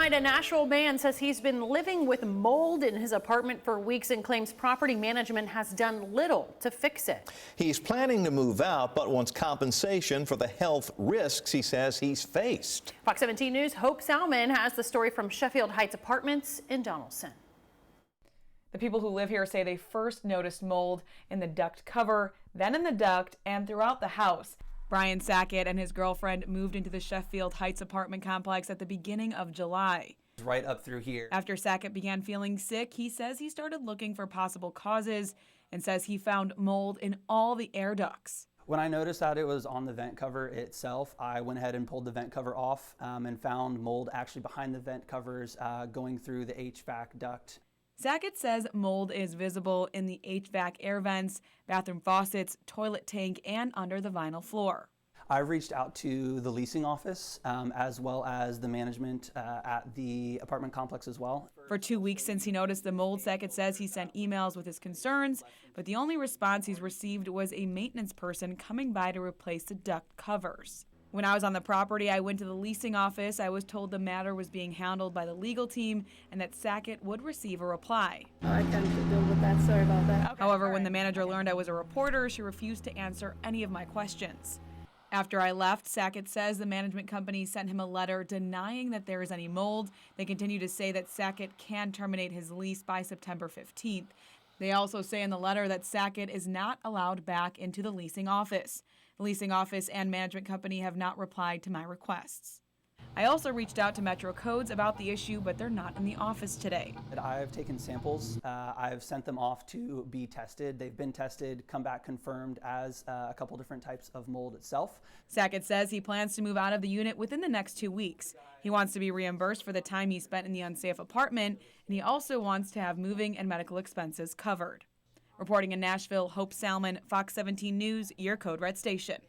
Tonight, a Nashville man says he's been living with mold in his apartment for weeks and claims property management has done little to fix it. He's planning to move out, but wants compensation for the health risks he says he's faced. Fox 17 News' Hope Salmon has the story from Sheffield Heights Apartments in Donelson. The people who live here say they first noticed mold in the duct cover, then in the duct, and throughout the house. Brian Sackett and his girlfriend moved into the Sheffield Heights Apartment Complex at the beginning of July. Right up through here. After Sackett began feeling sick, he says he started looking for possible causes and says he found mold in all the air ducts. When I noticed that it was on the vent cover itself, I went ahead and pulled the vent cover off and found mold actually behind the vent covers going through the HVAC duct. Sackett says mold is visible in the HVAC air vents, bathroom faucets, toilet tank, and under the vinyl floor. I've reached out to the leasing office as well as the management at the apartment complex as well. For 2 weeks since he noticed the mold, Sackett says he sent emails with his concerns, but the only response he's received was a maintenance person coming by to replace the duct covers. When I was on the property, I went to the leasing office. I was told the matter was being handled by the legal team and that Sackett would receive a reply. I can't deal with that. Sorry about that. However, when the manager learned I was a reporter, she refused to answer any of my questions. After I left, Sackett says the management company sent him a letter denying that there is any mold. They continue to say that Sackett can terminate his lease by September 15th. They also say in the letter that Sackett is not allowed back into the leasing office. The leasing office and management company have not replied to my requests. I also reached out to Metro Codes about the issue, but they're not in the office today. I've taken samples. I've sent them off to be tested. They've been tested, come back confirmed as a couple different types of mold itself. Sackett says he plans to move out of the unit within the next 2 weeks. He wants to be reimbursed for the time he spent in the unsafe apartment, and he also wants to have moving and medical expenses covered. Reporting in Nashville, Hope Salmon, Fox 17 News, your Code Red Station.